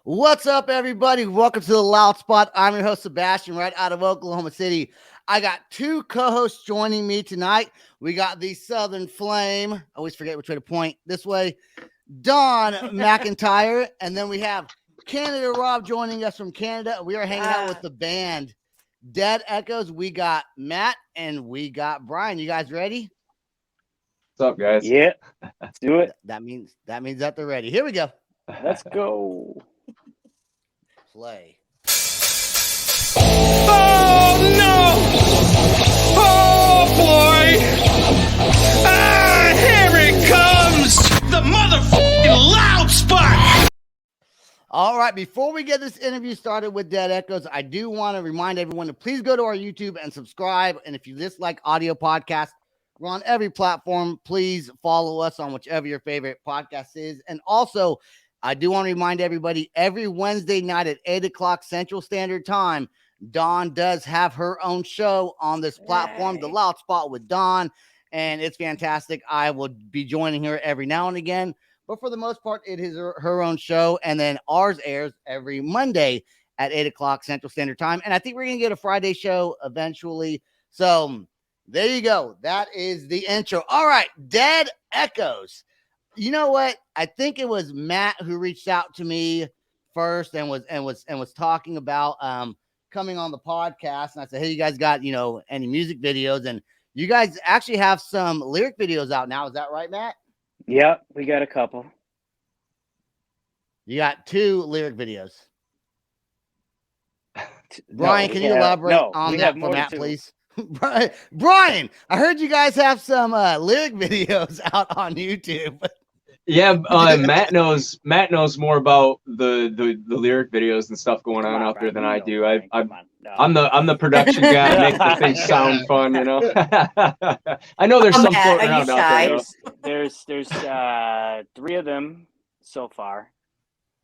What's up, everybody? Welcome to the Loud Spot. I'm your host, Sebastian, right out of Oklahoma City. I got two co-hosts joining me tonight. We got the Southern Flame. I always forget which way to point. This way, Don McIntyre. And then we have Canada Rob joining us from Canada. We are hanging out with the band Dead Echoes. We got Matt and we got Brian. You guys ready? What's up, guys? Yeah, let's do it. That means that they're ready. Here we go. Let's go. Play. Oh no! Oh boy! Ah, here it comes! The motherfucking Loud Spot! All right, before we get this interview started with Dead Echoes, I do want to remind everyone to please go to our YouTube and subscribe. And if you dislike audio podcasts, we're on every platform. Please follow us on whichever your favorite podcast is. And also, I do want to remind everybody, every Wednesday night at 8 o'clock Central Standard Time, Dawn does have her own show on this platform, The Loud Spot with Dawn, and it's fantastic. I will be joining her every now and again, but for the most part, it is her own show, and then ours airs every Monday at 8 o'clock Central Standard Time, and I think we're going to get a Friday show eventually, so there you go. That is the intro. All right, Dead Echoes. You know what? I think it was Matt who reached out to me first and was talking about coming on the podcast. And I said, hey, you guys got, any music videos? And you guys actually have some lyric videos out now. Is that right, Matt? Yep, we got a couple. You got 2 lyric videos. Brian, can you elaborate on that for Matt, please? Brian, I heard you guys have some lyric videos out on YouTube. Yeah, Matt knows more about the lyric videos and stuff going on out there than I do. I'm the production guy. I make the things sound fun, I know there's some floating around out there. There's 3 of them so far.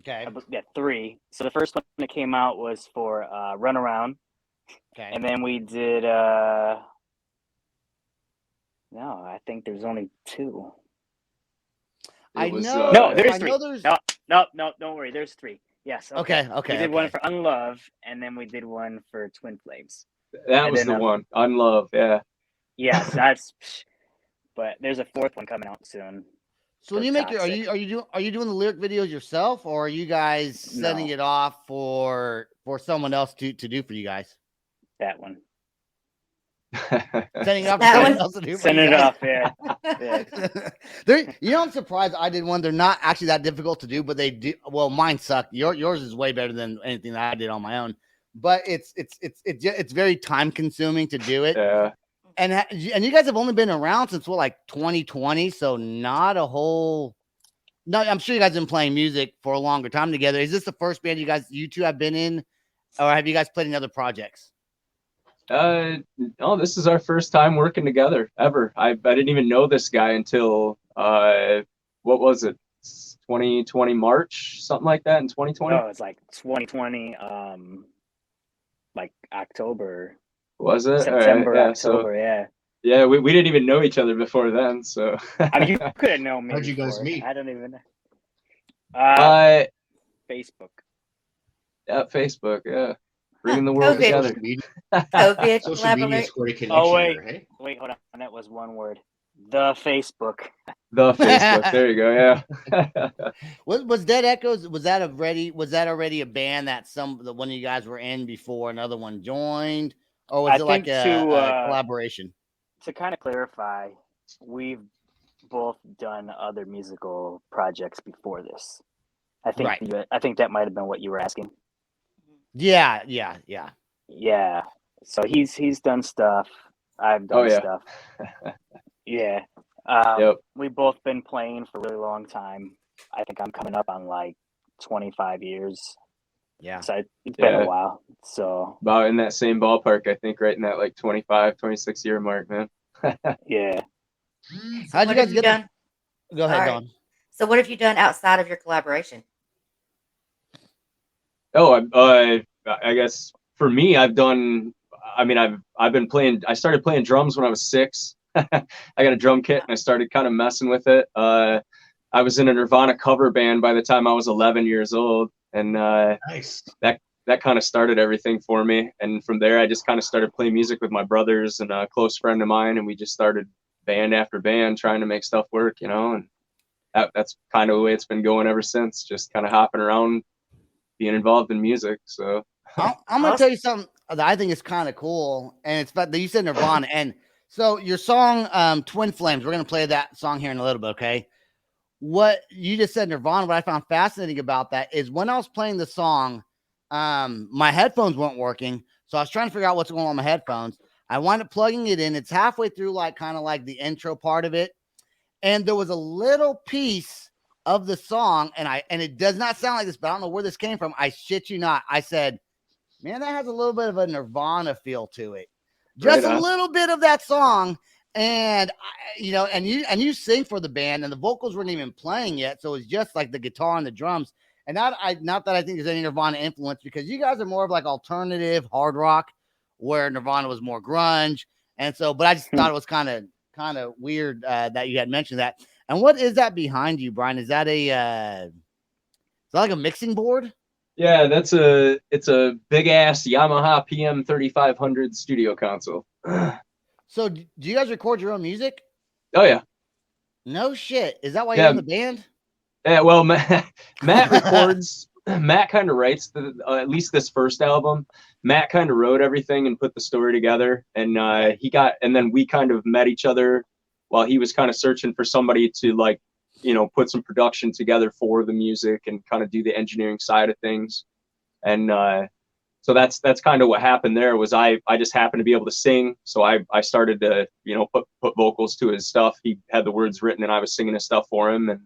Okay. Yeah, 3. So the first one that came out was for Run Around. Okay. And then we did no, I think there's only 2. I know. No, there's I 3. know there's... No, don't worry. There's 3. Yes. Okay. We did one for Unlove, and then we did one for Twin Flames. That was the one. Unlove, yeah. Yes, that's. But there's a 4th one coming out soon. So when you make it, are you doing the lyric videos yourself, or are you guys setting it off for someone else to do for you guys? That one. Setting it up for someone else to do. Send it off, yeah. I'm surprised I did one. They're not actually that difficult to do, but they do. Well, mine sucked. Yours is way better than anything that I did on my own. But it's very time consuming to do it. Yeah. And you guys have only been around since 2020, so not a whole. No, I'm sure you guys have been playing music for a longer time together. Is this the first band you two have been in, or have you guys played in other projects? No, this is our first time working together ever. I didn't even know this guy until what was it? 2020 March, something like that in 2020. Oh, it's like 2020, like October. Was it September, right, yeah, October? Yeah. Yeah, we didn't even know each other before then. So I mean, you could have known me. How'd you guys meet? I don't even know. Facebook. Yeah, Facebook. Yeah, bringing the world together. COVID social media scored a connection. Oh wait, hey? Wait, hold on. That was one word. The Facebook. The Facebook. There you go. Yeah. Was Dead Echoes? Was that already a band that one of you guys were in before another one joined, or was it like a collaboration? To kind of clarify, we've both done other musical projects before this. I think I think that might have been what you were asking. Yeah. Yeah. So he's done stuff. I've done stuff. Yeah. We've both been playing for a really long time. I think I'm coming up on like 25 years. Yeah. So it's been a while. So about in that same ballpark, I think, right in that like 25, 26 year mark, man. Yeah. How'd you guys get done? Go ahead, Dawn. So what have you done outside of your collaboration? Oh, I guess for me, I've been playing. I started playing drums when I was 6. I got a drum kit and I started kind of messing with it. I was in a Nirvana cover band by the time I was 11 years old. and nice. That kind of started everything for me. And from there, I just kind of started playing music with my brothers and a close friend of mine, and we just started band after band trying to make stuff work, and that's kind of the way it's been going ever since. Just kind of hopping around, being involved in music. So I'm gonna tell you something that I think is kind of cool, and it's about that you said Nirvana, and so your song Twin Flames. We're gonna play that song here in a little bit, okay? What you just said, Nirvana. What I found fascinating about that is when I was playing the song, my headphones weren't working, so I was trying to figure out what's going on with my headphones. I wound up plugging it in. It's halfway through, like kind of like the intro part of it, and there was a little piece of the song, and it does not sound like this, but I don't know where this came from. I shit you not. I said, man, that has a little bit of a Nirvana feel to it. Just a little bit of that song. And and you sing for the band, and the vocals weren't even playing yet. So it's just like the guitar and the drums. And not that I think there's any Nirvana influence, because you guys are more of like alternative hard rock, where Nirvana was more grunge. And so, but I just thought it was kind of weird that you had mentioned that. And what is that behind you, Brian? Is that is that like a mixing board? Yeah, it's a big ass Yamaha PM 3500 studio console. So do you guys record your own music? Oh yeah. No shit. Is that why you're in the band? Yeah, well, Matt records. Matt kind of writes at least this first album. Matt kind of wrote everything and put the story together, and then we kind of met each other while he was kind of searching for somebody to put some production together for the music and kind of do the engineering side of things. And so that's kind of what happened there. Was I just happened to be able to sing, so I started to put vocals to his stuff. He had the words written, and I was singing his stuff for him, and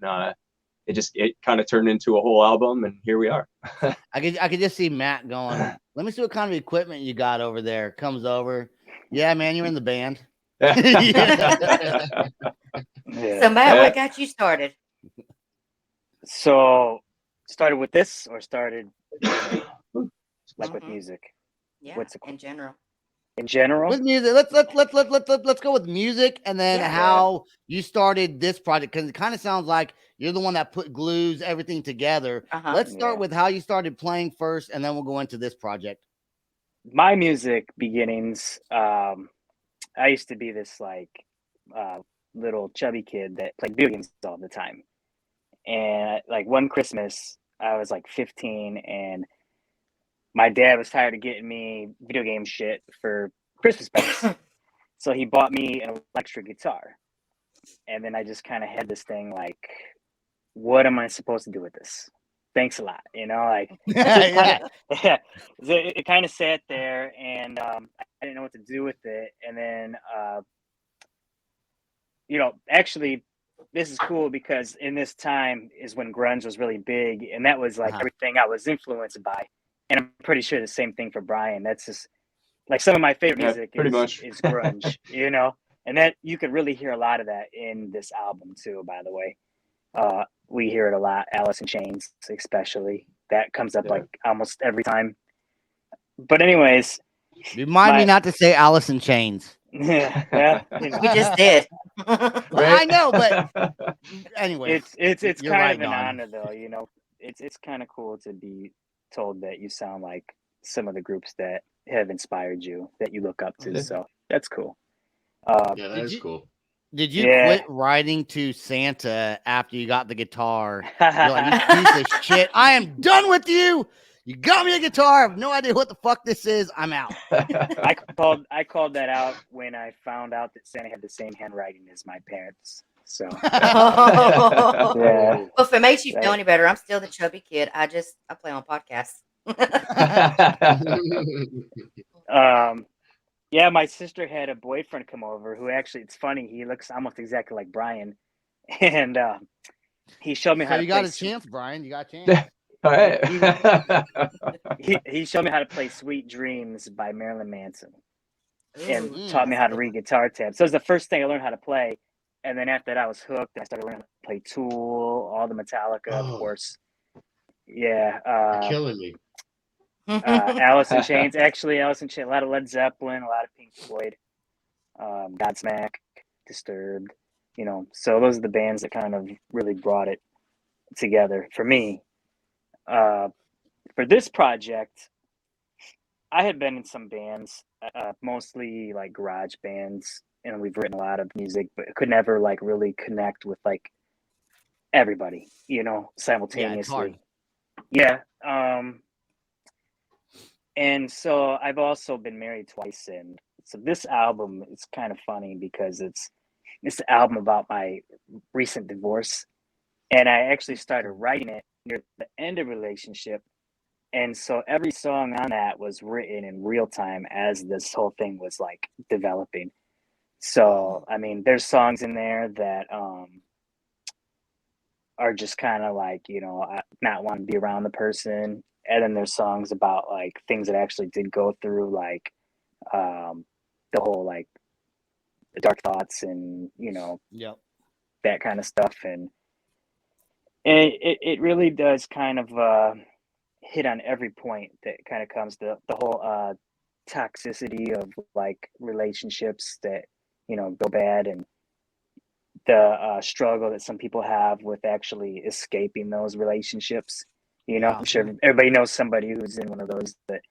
it kind of turned into a whole album, and here we are. I could just see Matt going, let me see what kind of equipment you got over there. Comes over, yeah, man, you're in the band. Yeah. So Matt, what got you started? So started with this, or started with music? Yeah, in general. In general, with music. Let's go with music, and then how you started this project, because it kind of sounds like you're the one that glues everything together. Let's start with how you started playing first, and then we'll go into this project. My music beginnings. I used to be this little chubby kid that played video games all the time, and one Christmas I was 15, and my dad was tired of getting me video game shit for Christmas presents. So he bought me an electric guitar. And then I just kind of had this thing what am I supposed to do with this? Thanks a lot. It kind of sat there, and I didn't know what to do with it. And then, actually, this is cool, because in this time is when grunge was really big. And that was everything I was influenced by. And I'm pretty sure the same thing for Brian. That's just some of my favorite music is grunge, and that you could really hear a lot of that in this album too, by the way. We hear it a lot. Alice in Chains, especially, that comes up almost every time. But anyways, remind me not to say Alice in Chains. Yeah, we just did. Well, I know, but anyway, it's kind of an honor, though. It's kind of cool to be told that you sound like some of the groups that have inspired you, that you look up to. So that's cool. Yeah, that is cool. Did you quit writing to Santa after you got the guitar? You're like, you piece of shit, I am done with you. You got me a guitar. I have no idea what the fuck this is. I'm out. I called that out when I found out that Santa had the same handwriting as my parents. So yeah. Well, if it makes you feel any better, I'm still the chubby kid. I play on podcasts. Yeah, my sister had a boyfriend come over who actually, it's funny, he looks almost exactly like Brian, and he showed me how to. You got a chance, Brian. You got a chance. All right. He showed me how to play "Sweet Dreams" by Marilyn Manson, and taught me how to read guitar tabs. So it was the first thing I learned how to play. And then after that, I was hooked. I started learning how to play Tool, all the Metallica, of course. Yeah. You're killing me. Alice in Chains. Actually, Alice in Chains. A lot of Led Zeppelin, a lot of Pink Floyd, Godsmack, Disturbed. So those are the bands that kind of really brought it together for me. for this project, I had been in some bands, mostly like garage bands, and we've written a lot of music, but could never like really connect with like everybody, simultaneously. Yeah. And so I've also been married twice, and so this album is kind of funny because it's an album about my recent divorce, and I actually started writing it near the end of the relationship. And so every song on that was written in real time as this whole thing was like developing. So, I mean, there's songs in there that are just kind of like, not wanting to be around the person. And then there's songs about like things that actually did go through, like the whole like the dark thoughts and, that kind of stuff. And it really does kind of hit on every point that kind of comes to the whole toxicity of like relationships that go bad, and the struggle that some people have with actually escaping those relationships. I'm sure everybody knows somebody who's in one of those that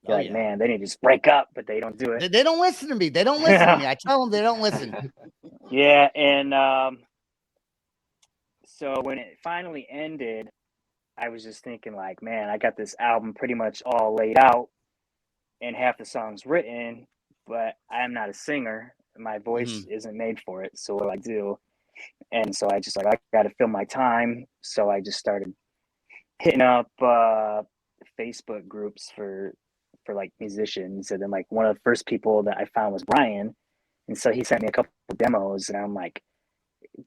man, they need to just break up, but they don't do it. They don't listen to me. They don't listen to me. I tell them they don't listen. Yeah, and so when it finally ended, I was just thinking like, man, I got this album pretty much all laid out and half the songs written, but I'm not a singer. My voice isn't made for it. So what do I do? And so I just like, I got to fill my time. So I just started hitting up Facebook groups for like musicians. And then like one of the first people that I found was Brian. And so he sent me a couple of demos, and I'm like,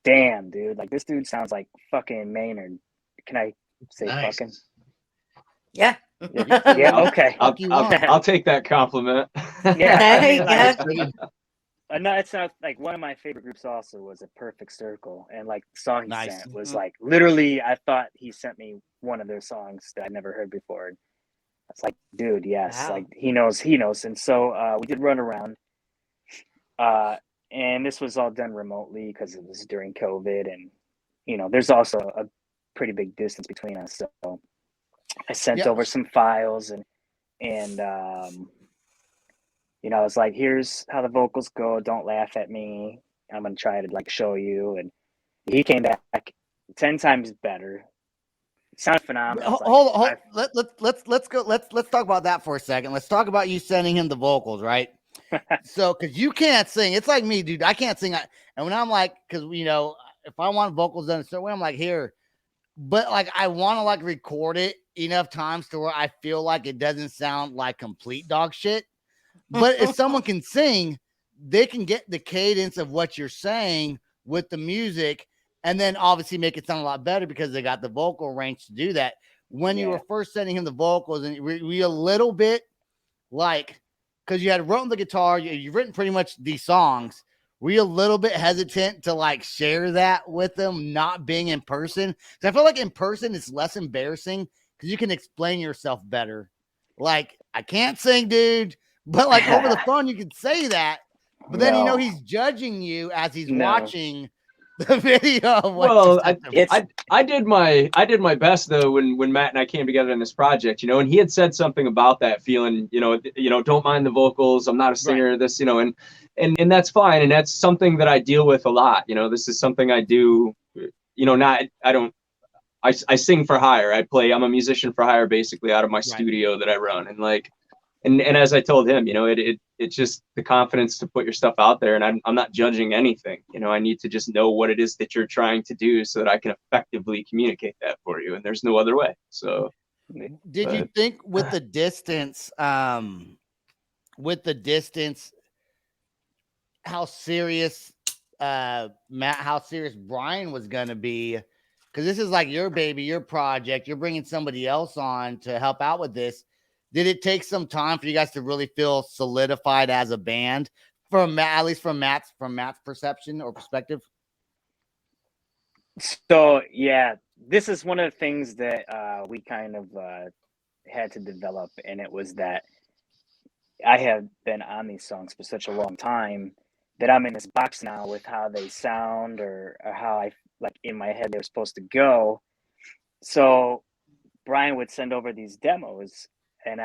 damn, dude, like this dude sounds like fucking Maynard. Can I say fucking? Yeah. Yeah. Okay. I'll take that compliment. Yeah. No, it's not like one of my favorite groups also was A Perfect Circle, and like the song he sent was like literally, I thought he sent me one of their songs that I'd never heard before. And I was like, dude, yes, wow. Like he knows. And so we did run around, and this was all done remotely because it was during COVID, and there's also a pretty big distance between us. So I sent over some files, and I was like, here's how the vocals go. Don't laugh at me. I'm going to try to like show you. And he came back 10 times better. It sounded phenomenal. Hold. Let's go. Let's talk about that for a second. Let's talk about you sending him the vocals, right? So, cause you can't sing. It's like me, dude. I can't sing. And when I'm like, cause if I want vocals done a certain way, I'm like, here. But like, I want to like record it enough times to where I feel like it doesn't sound like complete dog shit. But if someone can sing, they can get the cadence of what you're saying with the music, and then obviously make it sound a lot better because they got the vocal range to do that. When you were first sending him the vocals, and were you a little bit like, because you had written the guitar, you've written pretty much these songs, were you a little bit hesitant to like share that with them not being in person? Because I feel like in person it's less embarrassing because you can explain yourself better. Like, I can't sing, dude. But like over the phone, you can say that, but then he's judging you as he's watching the video. Of what I did my best though when Matt and I came together in this project, and he had said something about that feeling, don't mind the vocals. I'm not a singer. Right. This, and that's fine, and that's something that I deal with a lot. This is something I do. I sing for hire. I'm a musician for hire, basically out of my studio that I run, and like. And as I told him, it's just the confidence to put your stuff out there, and I'm not judging anything. I need to just know what it is that you're trying to do so that I can effectively communicate that for you, and there's no other way. So, did you think with the distance, how serious Brian was gonna be? Because this is like your baby, your project. You're bringing somebody else on to help out with this. Did it take some time for you guys to really feel solidified as a band, at least from Matt's perception or perspective? So yeah, this is one of the things that we kind of had to develop, and it was that I have been on these songs for such a long time that I'm in this box now with how they sound or how I like in my head they're supposed to go. So Brian would send over these demos, and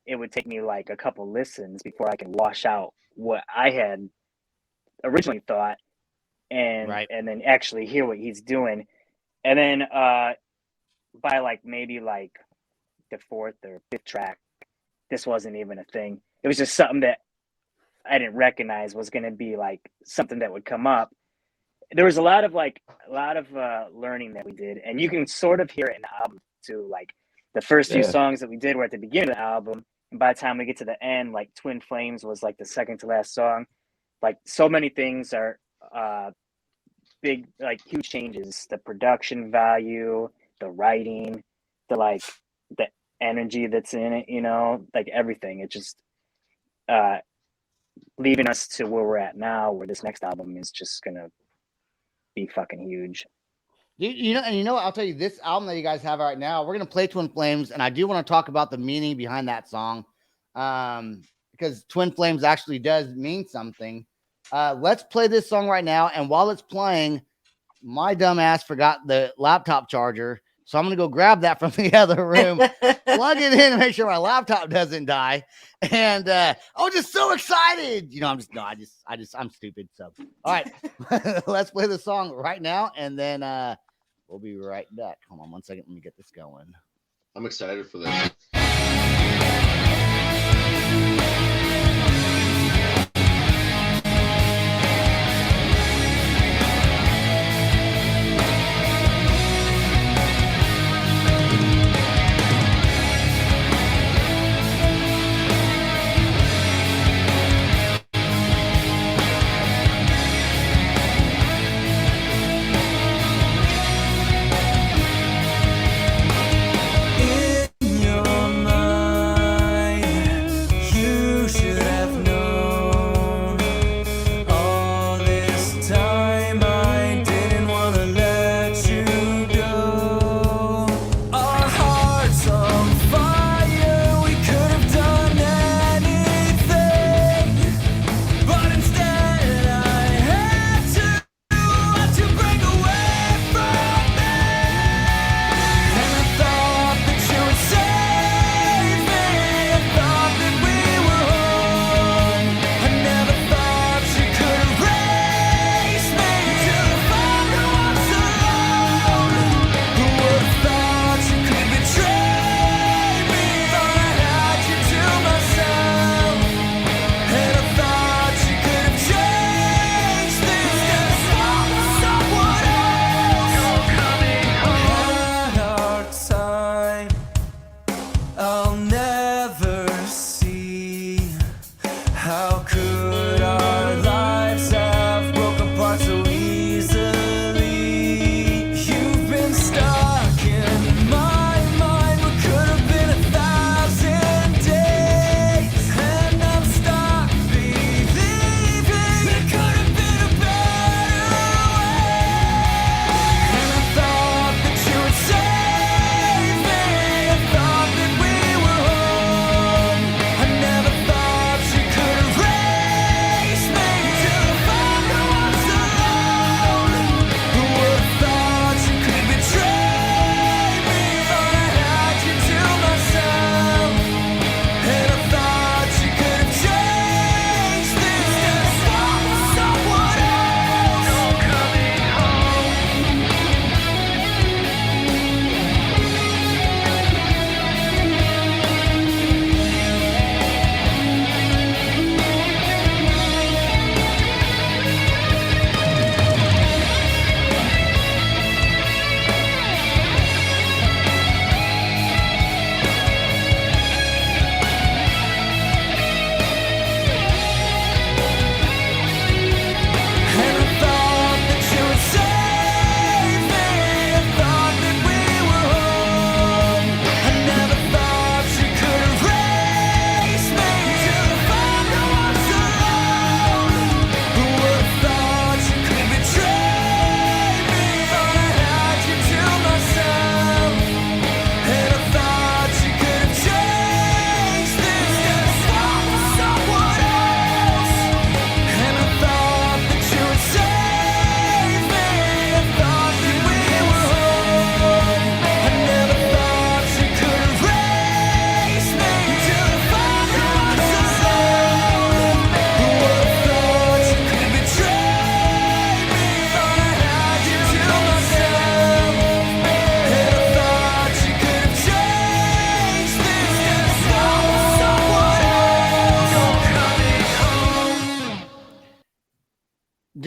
it would take me like a couple listens before I can wash out what I had originally thought, and then actually hear what he's doing. And then by like maybe like the 4th or 5th track, this wasn't even a thing. It was just something that I didn't recognize was going to be like something that would come up. There was a lot of learning that we did, and you can sort of hear it in the album too. Like the first few songs that we did were at the beginning of the album, and by the time we get to the end, like Twin Flames was like the second to last song. Like so many things are big, like huge changes. The production value, the writing, the energy that's in it, like everything. It just leaving us to where we're at now, where this next album is just gonna be fucking huge. I'll tell you, this album that you guys have right now, we're gonna play Twin Flames, and I do want to talk about the meaning behind that song, because Twin Flames actually does mean something. Let's play this song right now, and while it's playing, my dumb ass forgot the laptop charger, so I'm gonna go grab that from the other room, plug it in, and make sure my laptop doesn't die. And I was just so excited. I'm stupid. So, all right, let's play the song right now, and then we'll be right back. Hold on one second. Let me get this going. I'm excited for this.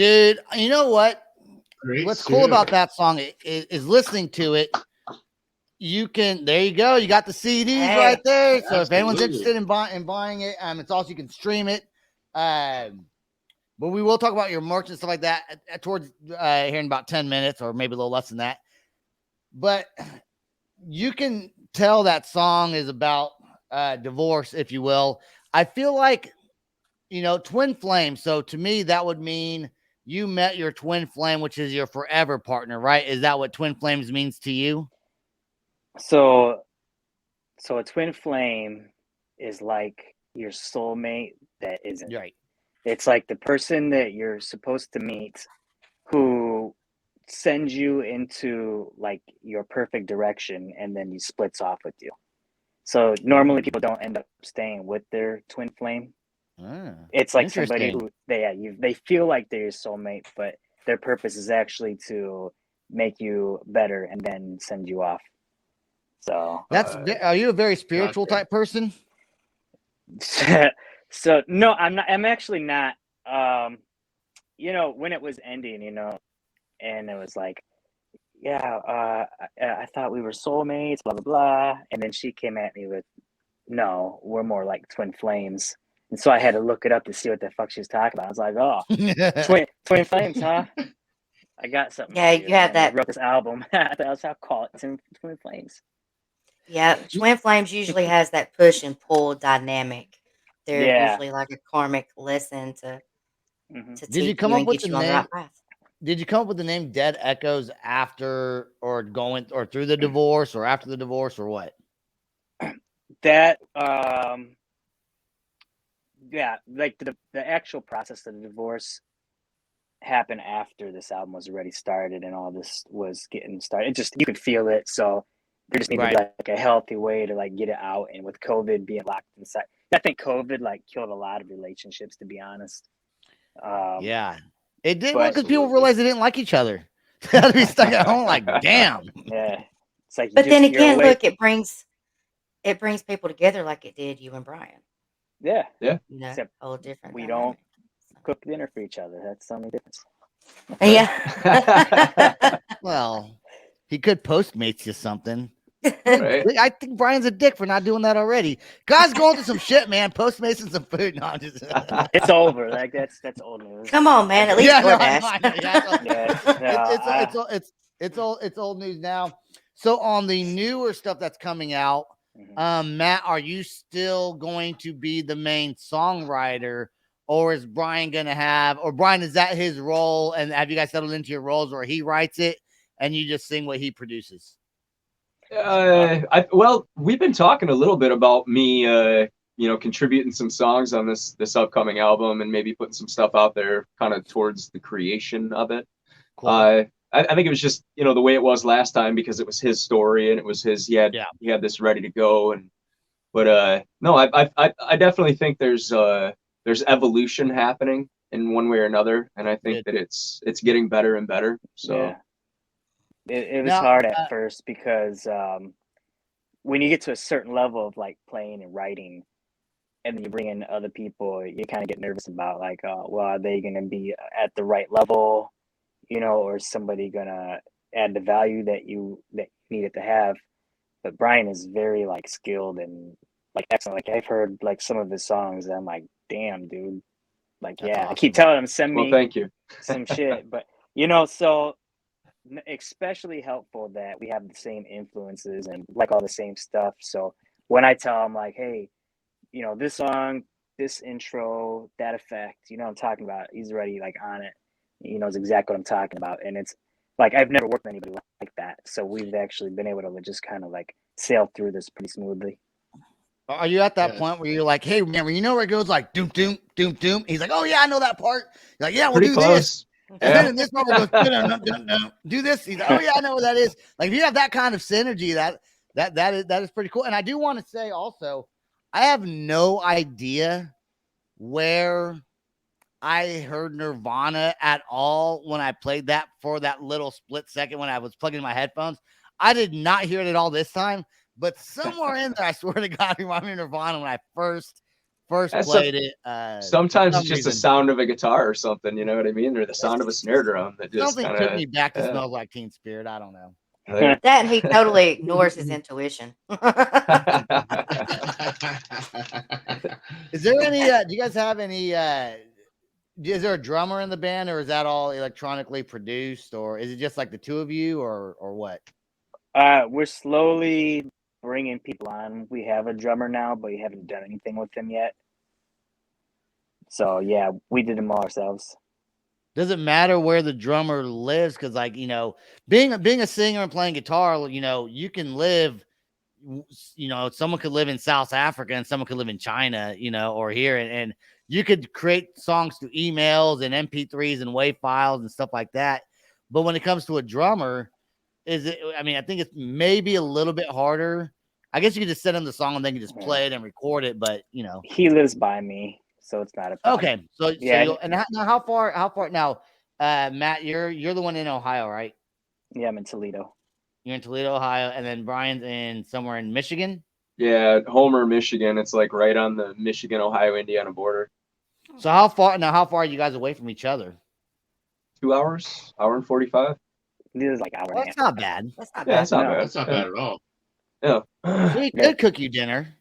Dude, you know what? Great What's cool tune. about that song is listening to it. You can, there you go. You got the CDs right there. So if anyone's interested in buying it, it's also, you can stream it. But we will talk about your merch and stuff like that towards here in about 10 minutes or maybe a little less than that. But you can tell that song is about divorce, if you will. I feel like, twin flame. So to me, that would mean you met your twin flame, which is your forever partner, right? Is that what twin flames means to you? So a twin flame is like your soulmate that isn't. Right. It's like the person that you're supposed to meet who sends you into like your perfect direction and then he splits off with you. So normally people don't end up staying with their twin flame. It's like somebody who they feel like they're your soulmate, but their purpose is actually to make you better and then send you off. So are you a very spiritual type person? So no, I'm not. I'm actually not. When it was ending, and it was like, I thought we were soulmates, blah blah blah, and then she came at me with, no, we're more like twin flames, and so I had to look it up to see what the fuck she was talking about. I was like, oh, twin flames, huh? I got something. Yeah, you have that. I wrote this album. That's how I call it, twin flames. Yeah, twin flames usually has that push and pull dynamic. They're usually like a karmic lesson to Did you come up with the name? Did you come up with the name Dead Echoes after or going or through the divorce or after the divorce or what? That like the actual process of the divorce happened after this album was already started and all this was getting started. It just, you could feel it, so there just needed to be like a healthy way to like get it out. And with COVID being locked inside, I think COVID like killed a lot of relationships, to be honest. Yeah, it did, because people realized they didn't like each other. They had to be stuck at home, like, damn. Yeah, it's like. But then again, look, it brings people together, like it did you and Brian. Yeah, Except all different. We don't cook dinner for each other. That's the only difference. Yeah. Well, he could Postmates you something. Right. I think Brian's a dick for not doing that already. Guys going through some shit, man. Postmates and some food. No, I'm just... It's over. Like that's old news. Come on, man. At least it's old news now. So on the newer stuff that's coming out, Matt, are you still going to be the main songwriter, or is Brian gonna have, or Brian, is that his role? And have you guys settled into your roles where he writes it and you just sing what he produces? Well, we've been talking a little bit about me, contributing some songs on this upcoming album and maybe putting some stuff out there kind of towards the creation of it. Cool. I think it was just, the way it was last time, because it was his story and it was his, he had this ready to go. But no, I definitely think there's evolution happening in one way or another. And I think that it's getting better and better. So. Yeah. It was hard at first because when you get to a certain level of like playing and writing, and then you bring in other people, you kind of get nervous about like, well, are they going to be at the right level, or is somebody going to add the value that you needed to have? But Brian is very like skilled and like excellent. Like I've heard like some of his songs, and I'm like, damn, dude. Like, that's awesome. I keep telling him, send me thank you. some shit, but so. Especially helpful that we have the same influences and like all the same stuff. So when I tell him like, hey, this song, this intro, that effect, I'm talking about, he's already like on it. He knows exactly what I'm talking about. And it's like, I've never worked with anybody like that. So we've actually been able to just kind of like sail through this pretty smoothly. Are you at that point where you're like, hey, remember, where it goes like doom, doom, doom, doom? He's like, oh yeah, I know that part. You're like, yeah, we'll do this. And then in this moment goes, do this. He's like, oh yeah, I know what that is. Like if you have that kind of synergy, that is pretty cool. And I do want to say also, I have no idea where I heard Nirvana at all when I played that for that little split second when I was plugging in my headphones. I did not hear it at all this time, but somewhere in there, I swear to God, it reminded me of Nirvana when I first first That's played it. Sometimes for it's some just the reason. sound of a guitar or something, you know what I mean? Or the sound of a snare drum that just Something kind took of me back to Smells Like Teen Spirit. I don't know. That and he totally ignores his intuition. Is there any? Do you guys have any? Is there a drummer in the band, or is that all electronically produced, or is it just like the two of you, or what? We're slowly bringing people on. We have a drummer now, but we haven't done anything with him yet. So yeah, we did them all ourselves. Does it matter where the drummer lives? Because like being a singer and playing guitar, you can live. Someone could live in South Africa and someone could live in China, or here, and you could create songs through emails and MP3s and WAV files and stuff like that. But when it comes to a drummer, I think it's maybe a little bit harder. I guess you could just send him the song and then you just play it and record it. But he lives by me, so it's not a problem. Okay. So yeah. Now how far now? Matt, you're the one in Ohio, right? Yeah, I'm in Toledo. You're in Toledo, Ohio, and then Brian's in somewhere in Michigan. Yeah, Homer, Michigan. It's like right on the Michigan, Ohio, Indiana border. So how far are you guys away from each other? 2 hours, hour and 45. This is like hour. Well, that's not bad. That's not Yeah, bad. that's not bad. That's not bad at all. Yeah. We could cook you dinner.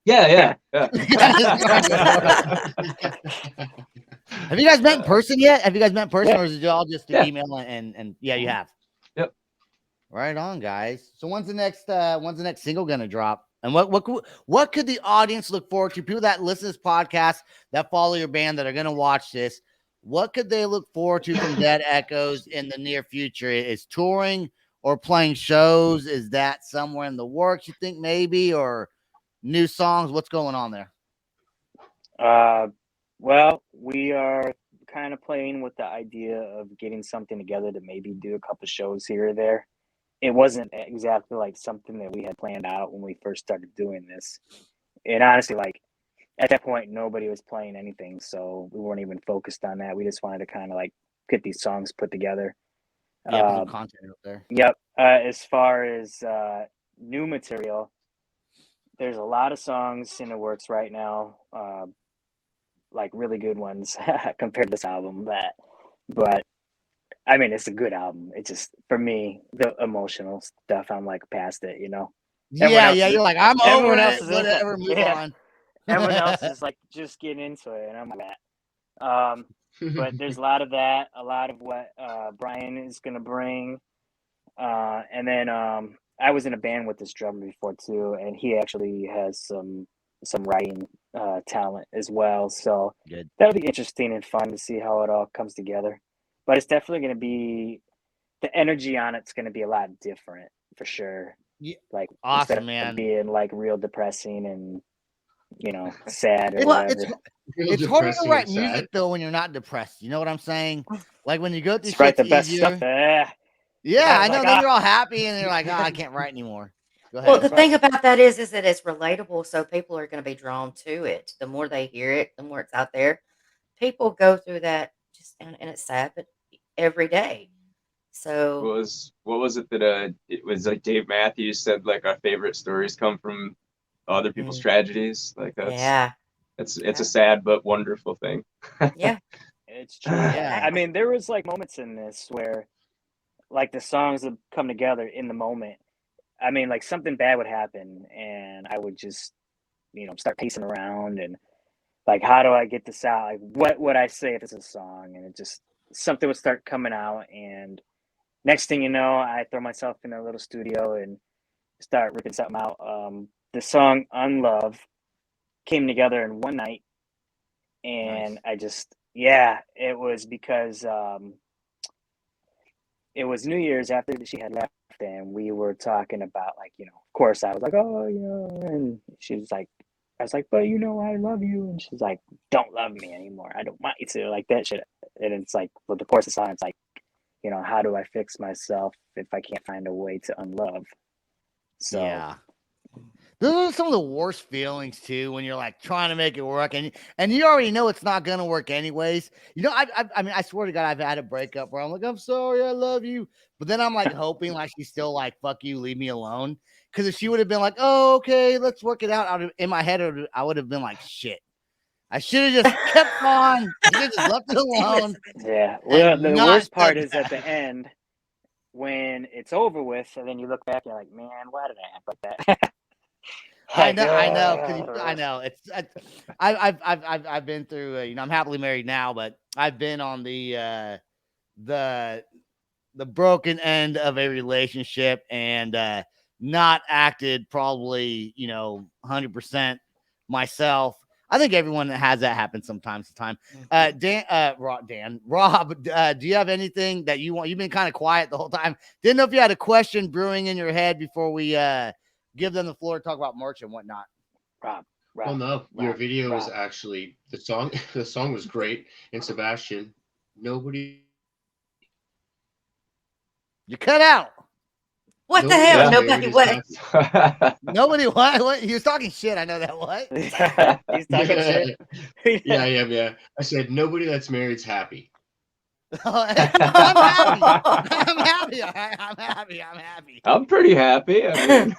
Yeah. Have you guys met in person yet? Or is it all just through email and yeah, you have. Yep. Right on, guys. So when's the next single gonna drop? And what could the audience look forward to? People that listen to this podcast, that follow your band, that are gonna watch this, what could they look forward to from Dead Echoes in the near future? Is touring or playing shows? Is that somewhere in the works, you think, maybe, or new songs? What's going on there? Well, we are kind of playing with the idea of getting something together to maybe do a couple shows here or there. It wasn't exactly like something that we had planned out when we first started doing this. And honestly, like at that point, nobody was playing anything, so we weren't even focused on that. We just wanted to kind of like get these songs put together. Yeah, some content up there. Yep. As far as new material, there's a lot of songs in the works right now, like really good ones compared to this album. But I mean, it's a good album. It's just, for me, the emotional stuff, I'm like past it, Yeah, you're like, I'm over it. Whatever, move on. Everyone else is like just getting into it, and I'm like that. But there's a lot of that, a lot of what Brian is gonna bring, and then I was in a band with this drummer before too, and he actually has some writing talent as well. So good. That'll be interesting and fun to see how it all comes together. But it's definitely going to be, the energy on it's going to be a lot different for sure. Yeah, like awesome, man. Being like real depressing and sad or whatever. It's hard to write music though when you're not depressed. You know what I'm saying? Like when you go through write the best stuff. Yeah, I know. Then you're all happy and you're like, I can't write anymore. Go ahead. Well, the thing about that is that it's relatable, so people are going to be drawn to it. The more they hear it, the more it's out there. People go through that and it's sad, but every day. So what was it that it was like Dave Matthews said, like, our favorite stories come from other people's tragedies. Like it's a sad but wonderful thing. Yeah, it's true. Yeah. I mean, there was like moments in this where like the songs would come together in the moment. I mean, like something bad would happen and I would just start pacing around and like, how do I get this out? Like, what would I say if it's a song? And it just, something would start coming out, and next thing you know, I throw myself in a little studio and start ripping something out. The song "Unlove" came together in one night, and nice. It was because it was New Year's after she had left, and we were talking about like, of course I was like, and she was like, I was like, but I love you. And she's like, don't love me anymore. I don't want you to, like that shit. And it's like, with the course of the song, it's like, how do I fix myself if I can't find a way to unlove? So yeah. Those are some of the worst feelings too, when you're like trying to make it work and you already know it's not going to work anyways. I mean, I swear to God, I've had a breakup where I'm like, I'm sorry, I love you. But then I'm like hoping like she's still like, fuck you, leave me alone. Because if she would have been like, oh, okay, let's work it out, in my head, I would have been like, shit. I should have just kept on. I should have just left it alone. Yeah. Well, the not worst part said is at the end when it's over with, and then you look back, you're like, man, why did I act like that? I know. I know. I've been through. I'm happily married now, but I've been on the broken end of a relationship and not acted probably 100% myself. I think everyone that has that happen sometimes. Rob, do you have anything that you want? You've been kind of quiet the whole time. Didn't know if you had a question brewing in your head before we give them the floor to talk about merch and whatnot. Rob. Well, no, your video was actually the song. The song was great, and Sebastian, nobody. You cut out. What the hell? Nobody what? Nobody what? What? He was talking shit. I know that. What? He's talking shit. Yeah. I said nobody that's married's happy. I'm happy. I'm happy. I'm pretty happy. I mean,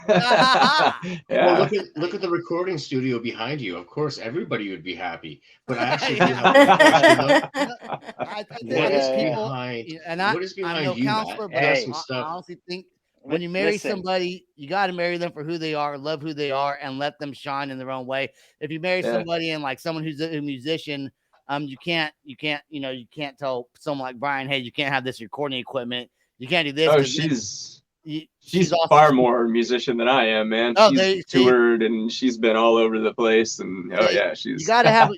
yeah. Well, look at the recording studio behind you. Of course, everybody would be happy. But I actually do have what is behind you, counselor, Matt? But I honestly think when you marry somebody, you got to marry them for who they are, love who they are, and let them shine in their own way. If you marry somebody and like someone who's a musician, you can't tell someone like Brian, hey, you can't have this recording equipment. You can't do this. Oh, she's far more musician than I am, man. She's toured and she's been all over the place. And she's. You gotta have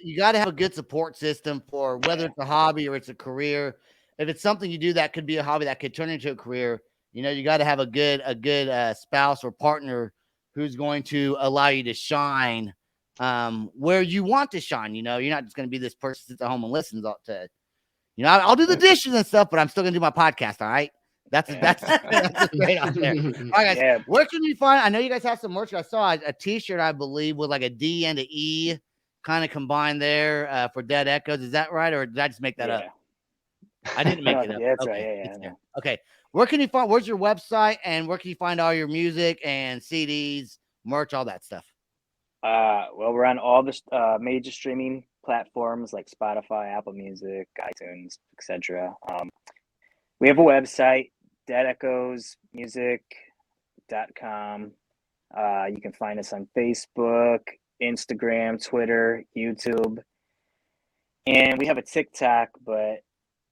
a good support system for whether it's a hobby or it's a career. If it's something you do that could be a hobby that could turn into a career, you got to have a good spouse or partner who's going to allow you to shine where you want to shine. You're not just going to be this person that sits at home and listens to. I'll do the dishes and stuff, but I'm still going to do my podcast. All right. That's great out there. All right, guys. Where can you find? I know you guys have some merch. I saw a T-shirt, I believe, with like a D and an E kind of combined there for Dead Echoes. Is that right, or did I just make that up? I didn't make it up. Yeah, that's right. Yeah. Okay. Where can you find? Where's your website, and where can you find all your music and CDs, merch, all that stuff? Well, we're on all the major streaming platforms like Spotify, Apple Music, iTunes, etc. We have a website, deadechoesmusic.com. You can find us on Facebook, Instagram, Twitter, YouTube, and we have a TikTok, but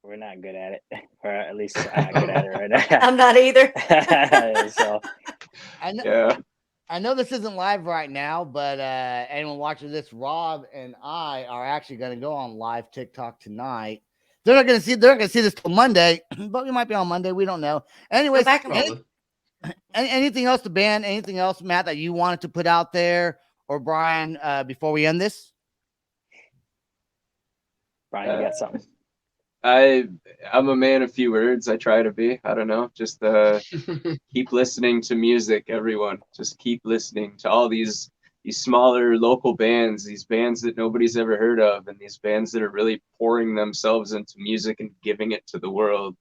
we're not good at it, or at least I'm not good at it right now. I'm not either. So, I know this isn't live right now, but anyone watching this, Rob and I are actually going to go on live TikTok tonight. They're not going to see this till Monday, but we might be on Monday. We don't know. Anyways, anything else to ban? Anything else, Matt, that you wanted to put out there, or Brian, before we end this? Brian, you got something? I'm a man of few words. I try to be. I don't know. Just keep listening to music, everyone. Just keep listening to all these smaller local bands, these bands that nobody's ever heard of, and these bands that are really pouring themselves into music and giving it to the world.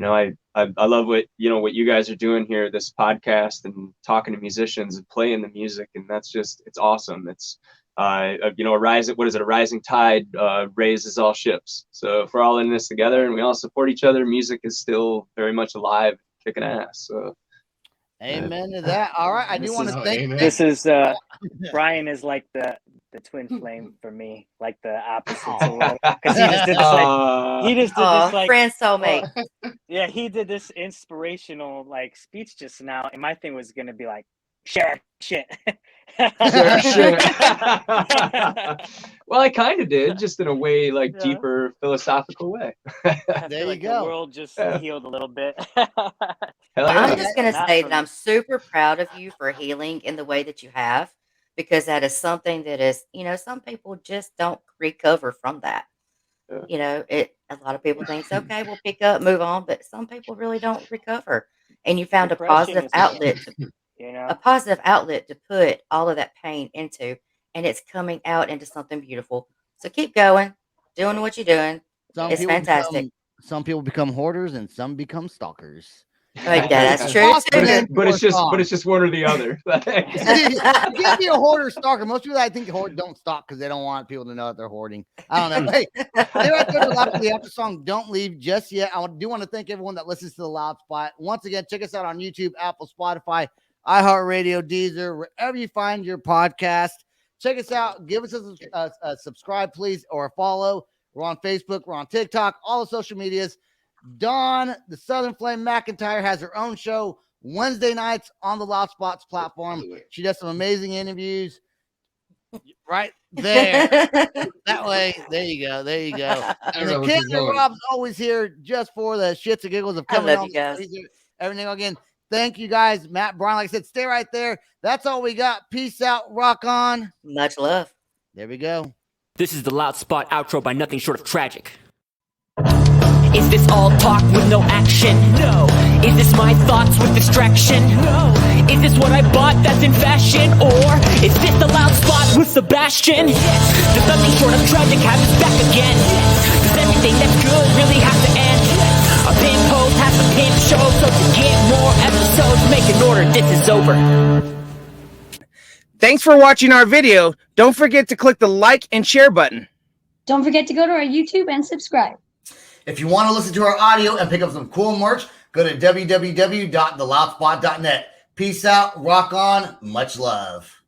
I love what you guys are doing here, this podcast and talking to musicians and playing the music, and it's awesome. It's a rising tide raises all ships. So if we're all in this together and we all support each other, music is still very much alive, kicking ass. So amen to that. All right, I do want to thank. This is Brian is like the twin flame for me, like the opposite. Because he just did this friend soulmate. Yeah, he did this inspirational speech just now, and my thing was gonna be like, share shit. Well, I kind of did, just in a way, deeper philosophical way. There you go. The world just healed a little bit. I'm just going to say that I'm super proud of you for healing in the way that you have, because that is something that is, some people just don't recover from that. Yeah. A lot of people think it's okay, we'll pick up, move on, but some people really don't recover. And you found a positive outlet. A positive outlet to put all of that pain into, and it's coming out into something beautiful. So keep going, doing what you're doing. It's fantastic. Some people become hoarders and some become stalkers. Like that's true. But it's just one or the other. You can't be a hoarder stalker. Most people I think don't stalk because they don't want people to know that they're hoarding. I don't know. Hey, they're at the after song. Don't leave just yet. I do want to thank everyone that listens to the Loud Spot. Once again, check us out on YouTube, Apple, Spotify, iHeartRadio, Deezer, wherever you find your podcast. Check us out. Give us a subscribe, please, or a follow. We're on Facebook. We're on TikTok. All the social medias. Dawn, the Southern Flame McIntyre, has her own show Wednesday nights on the Loud Spots platform. She does some amazing interviews right there. That way. There you go. There you go. And the kid Rob's always here just for the shits and giggles of coming on. Everything again. Thank you guys. Matt, Brian, like I said, stay right there. That's all we got. Peace out. Rock on. Much love. There we go. This is the Loud Spot outro by nothing short of tragic. Is this all talk with no action? No. Is this my thoughts with distraction? No. Is this what I bought that's in fashion? Or is this the Loud Spot with Sebastian? Yes. Does nothing short of tragic have us back again? Yes. Does everything that's good really have to end? Yes. A pimp host has a pimp show, so to get more episodes, make an order, this is over. Thanks for watching our video. Don't forget to click the like and share button. Don't forget to go to our YouTube and subscribe. If you want to listen to our audio and pick up some cool merch, go to www.theloudspot.net. Peace out, rock on, much love.